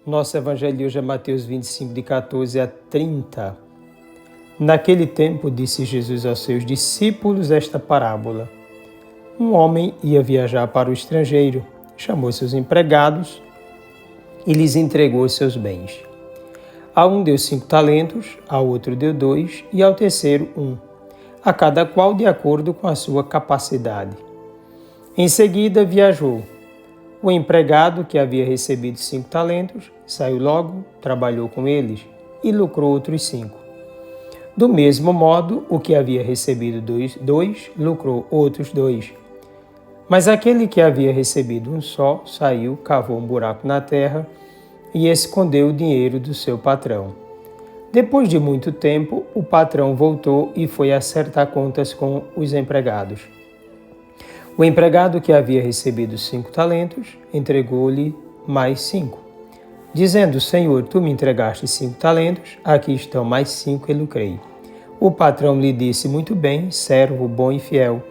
Nosso evangelho de hoje é Mateus 25, de 14 a 30. Naquele tempo, disse Jesus aos seus discípulos esta parábola. Um homem ia viajar para o estrangeiro, chamou seus empregados e lhes entregou seus bens. A um deu 5 talentos, ao outro deu 2 e ao terceiro 1, a cada qual de acordo com a sua capacidade. Em seguida viajou. O empregado que havia recebido 5 talentos saiu logo, trabalhou com eles e lucrou outros 5. Do mesmo modo, o que havia recebido 2 lucrou outros 2. Mas aquele que havia recebido um só saiu, cavou um buraco na terra e escondeu o dinheiro do seu patrão. Depois de muito tempo, o patrão voltou e foi acertar contas com os empregados. O empregado que havia recebido 5 talentos entregou-lhe mais 5, dizendo: Senhor, tu me entregaste 5 talentos, aqui estão mais 5 que lucrei. O patrão lhe disse: muito bem, servo bom e fiel.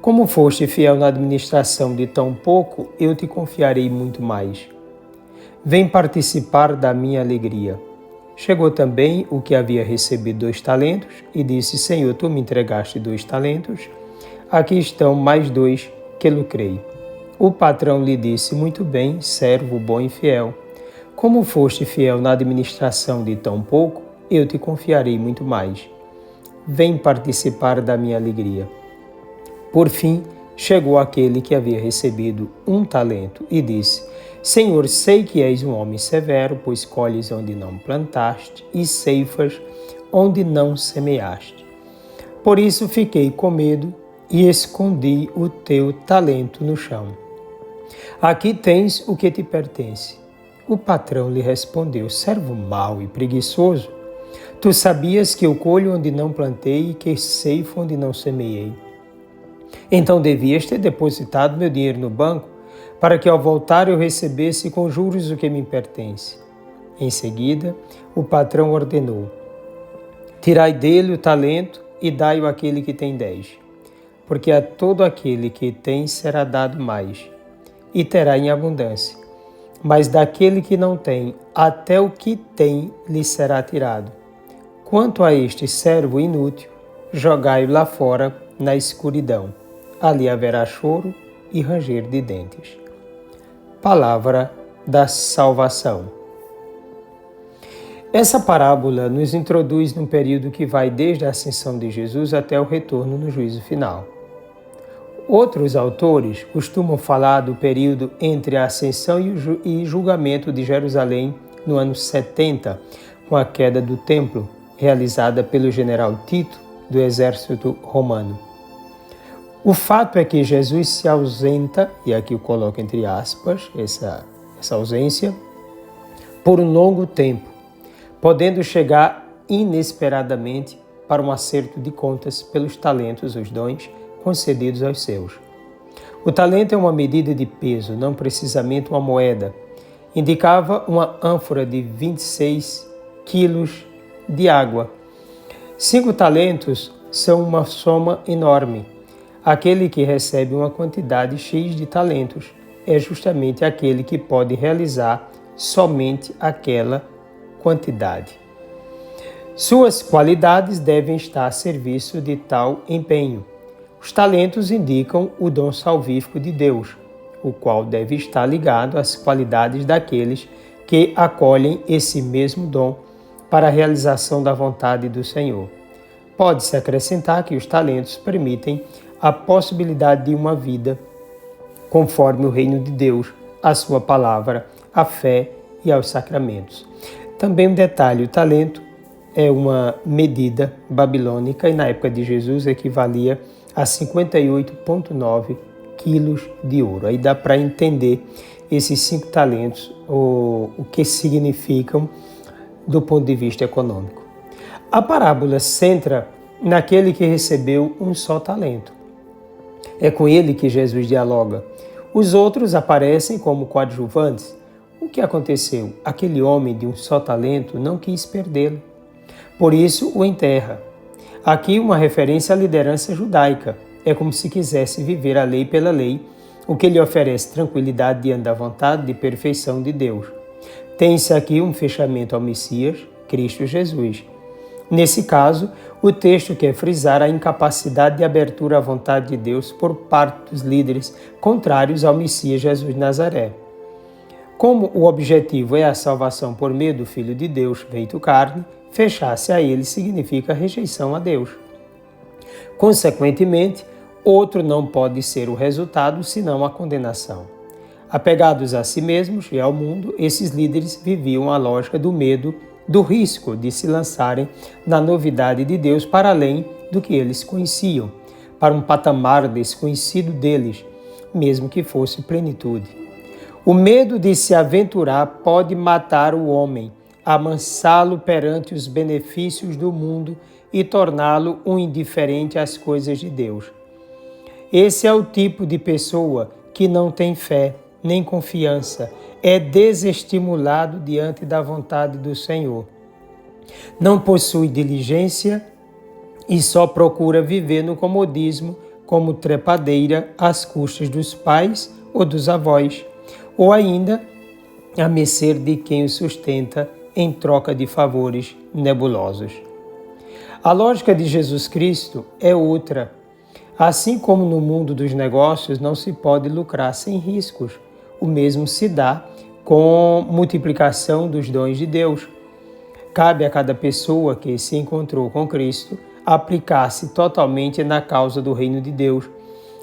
Como foste fiel na administração de tão pouco, eu te confiarei muito mais. Vem participar da minha alegria. Chegou também o que havia recebido 2 talentos e disse: Senhor, tu me entregaste 2 talentos, aqui estão mais 2 que lucrei. O patrão lhe disse: muito bem, servo bom e fiel. Como foste fiel na administração de tão pouco, eu te confiarei muito mais. Vem participar da minha alegria. Por fim, chegou aquele que havia recebido 1 talento e disse: Senhor, sei que és um homem severo, pois colhes onde não plantaste e ceifas onde não semeaste. Por isso fiquei com medo e escondi o teu talento no chão. Aqui tens o que te pertence. O patrão lhe respondeu: servo mau e preguiçoso, tu sabias que eu colho onde não plantei e que ceifo onde não semeei. Então devias ter depositado meu dinheiro no banco, para que ao voltar eu recebesse com juros o que me pertence. Em seguida, o patrão ordenou: tirai dele o talento e dai-o àquele que tem 10. Porque a todo aquele que tem será dado mais, e terá em abundância. Mas daquele que não tem, até o que tem lhe será tirado. Quanto a este servo inútil, jogai-o lá fora na escuridão. Ali haverá choro e ranger de dentes. Palavra da salvação. Essa parábola nos introduz num período que vai desde a ascensão de Jesus até o retorno no juízo final. Outros autores costumam falar do período entre a ascensão e julgamento de Jerusalém no ano 70, com a queda do templo, realizada pelo general Tito, do exército romano. O fato é que Jesus se ausenta, e aqui eu coloco entre aspas essa ausência, por um longo tempo, podendo chegar inesperadamente para um acerto de contas pelos talentos, os dons, concedidos aos seus. O talento é uma medida de peso, não precisamente uma moeda. Indicava uma ânfora de 26 quilos de água. 5 talentos são uma soma enorme. Aquele que recebe uma quantidade X de talentos é justamente aquele que pode realizar somente aquela quantidade. Suas qualidades devem estar a serviço de tal empenho. Os talentos indicam o dom salvífico de Deus, o qual deve estar ligado às qualidades daqueles que acolhem esse mesmo dom para a realização da vontade do Senhor. Pode-se acrescentar que os talentos permitem a possibilidade de uma vida conforme o reino de Deus, a sua palavra, a fé e aos sacramentos. Também um detalhe: o talento é uma medida babilônica e na época de Jesus equivalia a 58,9 quilos de ouro. Aí dá para entender esses 5 talentos, o que significam do ponto de vista econômico. A parábola centra naquele que recebeu um só talento. É com ele que Jesus dialoga. Os outros aparecem como coadjuvantes. O que aconteceu? Aquele homem de um só talento não quis perdê-lo. Por isso o enterra. Aqui uma referência à liderança judaica. É como se quisesse viver a lei pela lei, o que lhe oferece tranquilidade diante da vontade de perfeição de Deus. Tem-se aqui um fechamento ao Messias, Cristo Jesus. Nesse caso, o texto quer frisar a incapacidade de abertura à vontade de Deus por parte dos líderes contrários ao Messias Jesus de Nazaré. Como o objetivo é a salvação por meio do Filho de Deus feito carne, fechar-se a ele significa rejeição a Deus. Consequentemente, outro não pode ser o resultado senão a condenação. Apegados a si mesmos e ao mundo, esses líderes viviam a lógica do medo, do risco de se lançarem na novidade de Deus para além do que eles conheciam, para um patamar desconhecido deles, mesmo que fosse plenitude. O medo de se aventurar pode matar o homem, amansá-lo perante os benefícios do mundo e torná-lo um indiferente às coisas de Deus. Esse é o tipo de pessoa que não tem fé nem confiança, é desestimulado diante da vontade do Senhor. Não possui diligência e só procura viver no comodismo como trepadeira às custas dos pais ou dos avós, ou ainda a mercê de quem o sustenta em troca de favores nebulosos. A lógica de Jesus Cristo é outra. Assim como no mundo dos negócios não se pode lucrar sem riscos, o mesmo se dá com multiplicação dos dons de Deus. Cabe a cada pessoa que se encontrou com Cristo aplicar-se totalmente na causa do reino de Deus,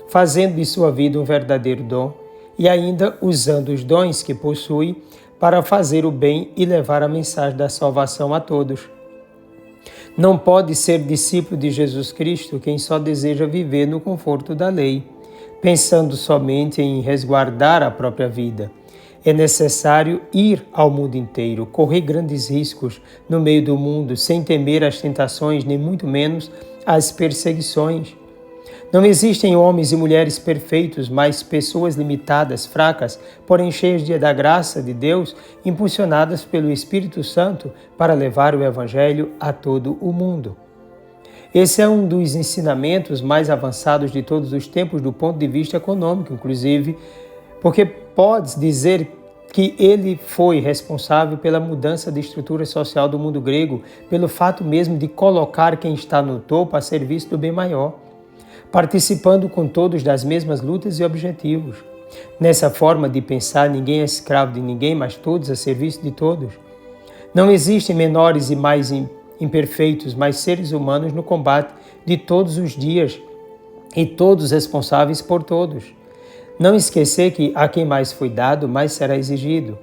fazendo de sua vida um verdadeiro dom e ainda usando os dons que possui para fazer o bem e levar a mensagem da salvação a todos. Não pode ser discípulo de Jesus Cristo quem só deseja viver no conforto da lei, pensando somente em resguardar a própria vida. É necessário ir ao mundo inteiro, correr grandes riscos no meio do mundo, sem temer as tentações, nem muito menos as perseguições. Não existem homens e mulheres perfeitos, mas pessoas limitadas, fracas, porém cheias da graça de Deus, impulsionadas pelo Espírito Santo para levar o Evangelho a todo o mundo. Esse é um dos ensinamentos mais avançados de todos os tempos do ponto de vista econômico, inclusive, porque pode dizer que ele foi responsável pela mudança de estrutura social do mundo grego, pelo fato mesmo de colocar quem está no topo a serviço do bem maior, participando com todos das mesmas lutas e objetivos. Nessa forma de pensar, ninguém é escravo de ninguém, mas todos a serviço de todos. Não existem menores e mais imperfeitos, mas seres humanos no combate de todos os dias e todos responsáveis por todos. Não esquecer que a quem mais foi dado, mais será exigido.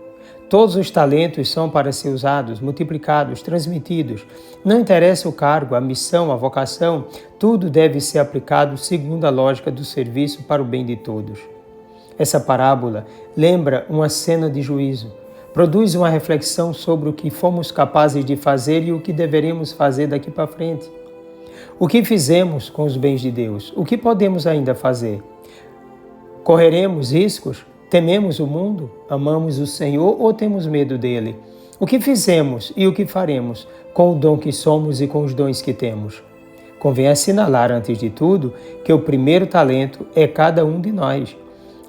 Todos os talentos são para ser usados, multiplicados, transmitidos. Não interessa o cargo, a missão, a vocação, tudo deve ser aplicado segundo a lógica do serviço para o bem de todos. Essa parábola lembra uma cena de juízo. Produz uma reflexão sobre o que fomos capazes de fazer e o que deveremos fazer daqui para frente. O que fizemos com os bens de Deus? O que podemos ainda fazer? Correremos riscos? Tememos o mundo? Amamos o Senhor ou temos medo dele? O que fizemos e o que faremos com o dom que somos e com os dons que temos? Convém assinalar, antes de tudo, que o primeiro talento é cada um de nós.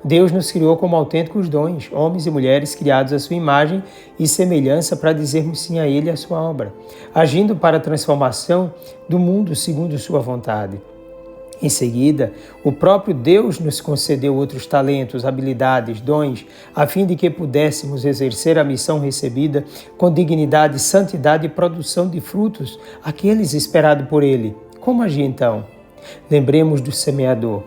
Deus nos criou como autênticos dons, homens e mulheres criados à sua imagem e semelhança para dizermos sim a Ele e à sua obra, agindo para a transformação do mundo segundo sua vontade. Em seguida, o próprio Deus nos concedeu outros talentos, habilidades, dons, a fim de que pudéssemos exercer a missão recebida com dignidade, santidade e produção de frutos, aqueles esperados por Ele. Como agir então? Lembremos do semeador.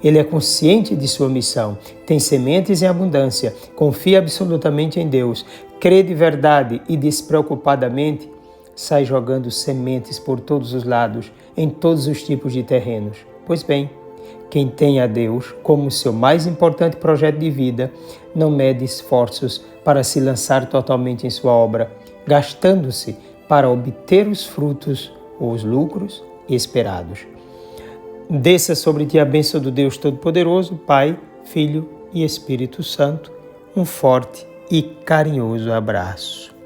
Ele é consciente de sua missão, tem sementes em abundância, confia absolutamente em Deus, crê de verdade e despreocupadamente sai jogando sementes por todos os lados, em todos os tipos de terrenos. Pois bem, quem tem a Deus como seu mais importante projeto de vida, não mede esforços para se lançar totalmente em sua obra, gastando-se para obter os frutos ou os lucros esperados. Desça sobre ti a bênção do Deus Todo-Poderoso, Pai, Filho e Espírito Santo. Um forte e carinhoso abraço.